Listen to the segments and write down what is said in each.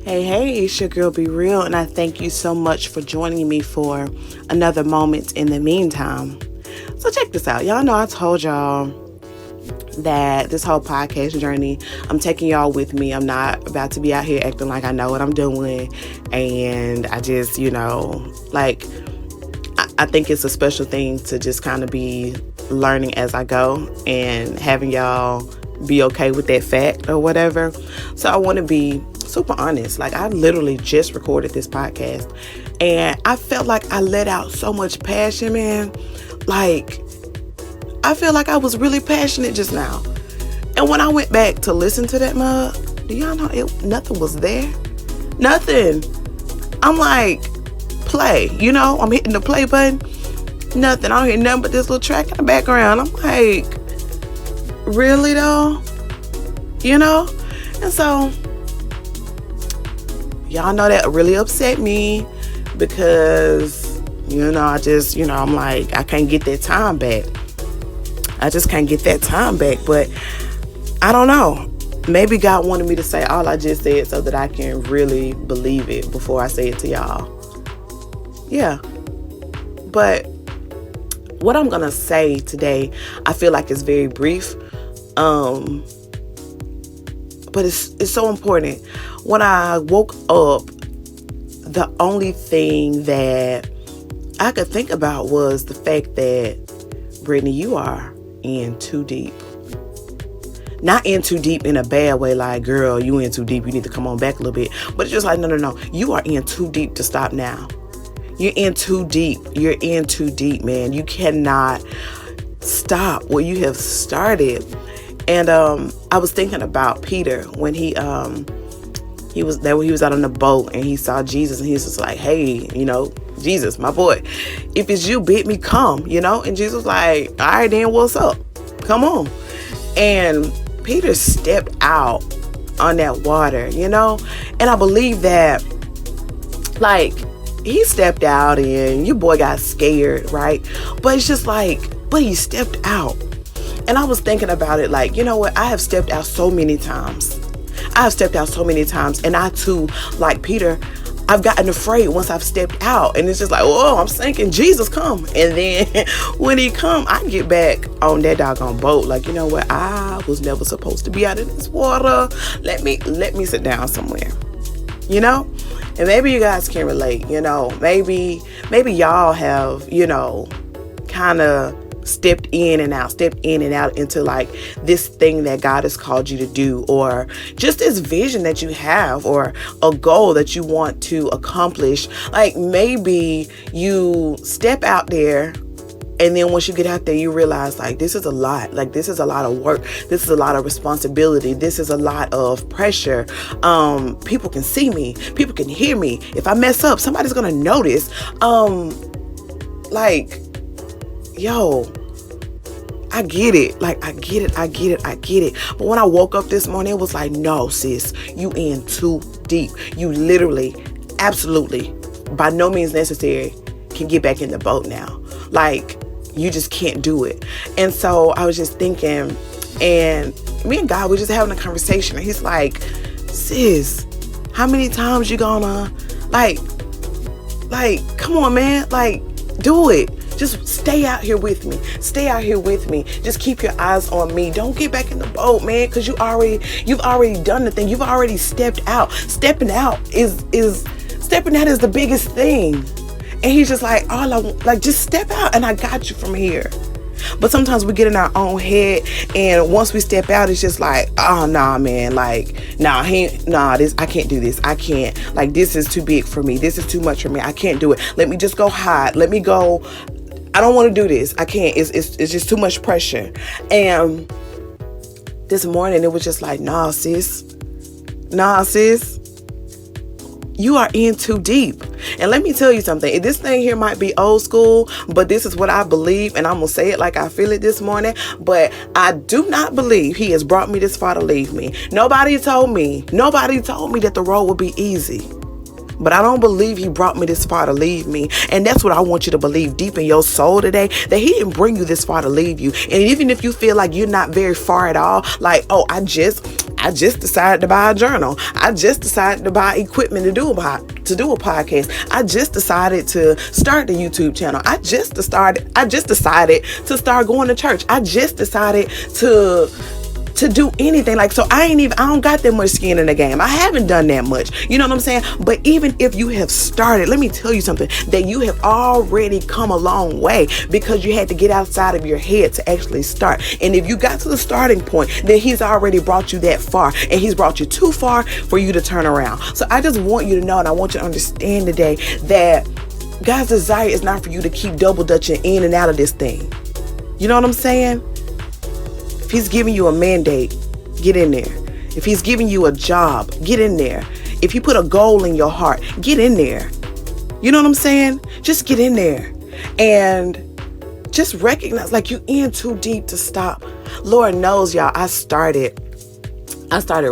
Hey, it's your girl Be Real, and I thank you so much for joining me for another moment in the meantime. So check this out. Y'all know I told y'all that this whole podcast journey, I'm taking y'all with me. I'm not about to be out here acting like I know what I'm doing, and I just, I think it's a special thing to just kind of be learning as I go and having y'all be okay with that fact or whatever. So I want to be super honest. Like, I literally just recorded this podcast and I felt like I let out so much passion, man. Like, I feel like I was really passionate just now. And when I went back to listen to that mug, do y'all know nothing was there? Nothing. I'm like, play, I'm hitting the play button. Nothing. I don't hear nothing but this little track in the background. I'm like, really though? And so y'all know that really upset me because, I just, I'm like, I can't get that time back. I just can't get that time back. But I don't know. Maybe God wanted me to say all I just said so that I can really believe it before I say it to y'all. Yeah. But what I'm going to say today, I feel like it's very brief. But it's so important. When I woke up, the only thing that I could think about was the fact that, Brittany, you are in too deep. Not in too deep in a bad way, like, girl, you in too deep, you need to come on back a little bit. But it's just like, no. You are in too deep to stop now. You're in too deep. You're in too deep, man. You cannot stop what you have started. And I was thinking about Peter when he was out on the boat and he saw Jesus and he was just like, hey, Jesus, my boy, if it's you, bid me come, and Jesus was like, all right, then what's up? Come on. And Peter stepped out on that water, and I believe that, like, he stepped out and your boy got scared, right? But it's just like, but he stepped out. And I was thinking about it like, you know what? I have stepped out so many times. And I too, like Peter, I've gotten afraid once I've stepped out. And it's just like, whoa, I'm sinking. Jesus, come. And then when he come, I get back on that doggone boat. Like, you know what? I was never supposed to be out in this water. Let me sit down somewhere. And maybe you guys can relate, maybe y'all have, kind of stepped in and out into like this thing that God has called you to do, or just this vision that you have, or a goal that you want to accomplish. Like, maybe you step out there and then once you get out there, you realize, like, this is a lot. Like, this is a lot of work. This is a lot of responsibility. This is a lot of pressure. People can see me. People can hear me. If I mess up, somebody's going to notice. Yo, I get it. Like, I get it. But when I woke up this morning, it was like, no, sis, you in too deep. You literally, absolutely, by no means necessary, can get back in the boat now. Like, you just can't do it. And so I was just thinking, and me and God were just having a conversation, and he's like, sis, how many times you gonna, like, come on, man, like, do it. Just stay out here with me. Just keep your eyes on me. Don't get back in the boat, man, because you've already done the thing. You've already stepped out. Stepping out is the biggest thing. And he's just like, just step out and I got you from here. But sometimes we get in our own head, and once we step out, it's just like, oh, nah, man, like, I can't do this. I can't, like, this is too big for me. This is too much for me. I can't do it. Let me just go hide. Let me go. I don't want to do this. I can't. It's just too much pressure. And this morning, it was just like, nah, sis, you are in too deep. And let me tell you something. This thing here might be old school, but this is what I believe, and I'm going to say it like I feel it this morning. But I do not believe he has brought me this far to leave me. Nobody told me that the road would be easy. But I don't believe he brought me this far to leave me. And that's what I want you to believe deep in your soul today, that he didn't bring you this far to leave you. And even if you feel like you're not very far at all, like, oh, I just I just decided to buy a journal. I just decided to buy equipment to do a podcast. I just decided to start the YouTube channel. I just decided to start going to church. I just decided to do anything. Like, so I don't got that much skin in the game. I haven't done that much. You know what I'm saying? But even if you have started, let me tell you something, that you have already come a long way, because you had to get outside of your head to actually start. And if you got to the starting point, then he's already brought you that far, and he's brought you too far for you to turn around. So I just want you to know, and I want you to understand today, that God's desire is not for you to keep double dutching in and out of this thing. You know what I'm saying? If he's giving you a mandate, get in there. If he's giving you a job, get in there. If you put a goal in your heart, get in there. You know what I'm saying? Just get in there and just recognize, like, you in too deep to stop. Lord knows, y'all, I started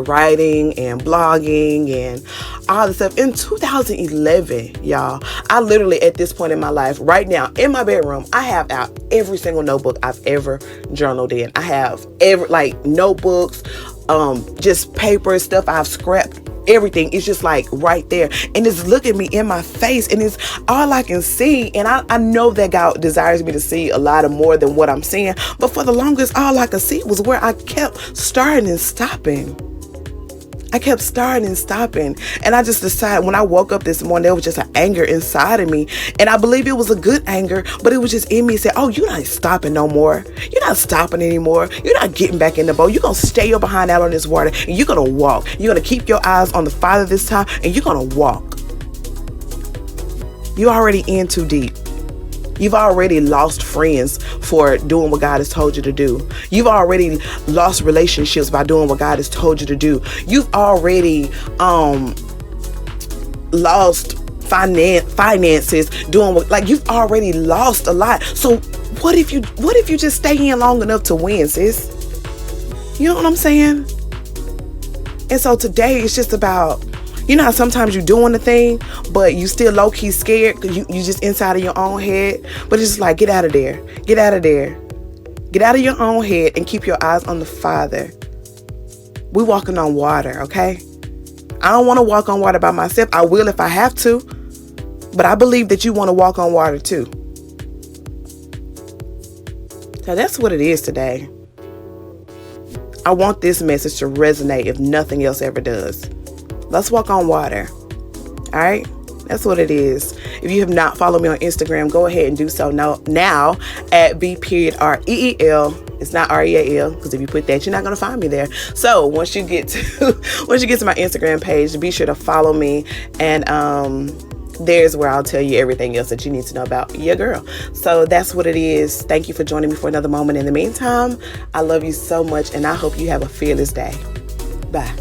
writing and blogging and all this stuff in 2011, y'all. I literally, at this point in my life, right now, in my bedroom, I have out every single notebook I've ever journaled in. I have notebooks, just paper, stuff I've scrapped. Everything is just like right there, and it's looking me in my face, and it's all I can see. And I know that God desires me to see a lot of more than what I'm seeing, but for the longest, all I could see was where I kept starting and stopping. And I just decided, when I woke up this morning, there was just an anger inside of me, and I believe it was a good anger, but it was just in me saying, oh, you're not stopping no more. You're not stopping anymore. You're not getting back in the boat. You're going to stay your behind out on this water, and you're going to walk. You're going to keep your eyes on the Father this time, and you're going to walk. You're already in too deep. You've already lost friends for doing what God has told you to do. You've already lost relationships by doing what God has told you to do. You've already lost finances doing you've already lost a lot. So what if you just stay in long enough to win, sis? You know what I'm saying? And so today it's just about, you know how sometimes you're doing the thing, but you still low-key scared because you just inside of your own head. But it's just like, get out of there. Get out of there. Get out of your own head and keep your eyes on the Father. We're walking on water, okay? I don't want to walk on water by myself. I will if I have to. But I believe that you want to walk on water too. So that's what it is today. I want this message to resonate if nothing else ever does. Let's walk on water. All right? That's what it is. If you have not followed me on Instagram, go ahead and do so now at B.REEL. It's not REAL, because if you put that, you're not going to find me there. So once you get to my Instagram page, be sure to follow me, and there's where I'll tell you everything else that you need to know about your girl. So that's what it is. Thank you for joining me for another moment. In the meantime, I love you so much, and I hope you have a fearless day. Bye.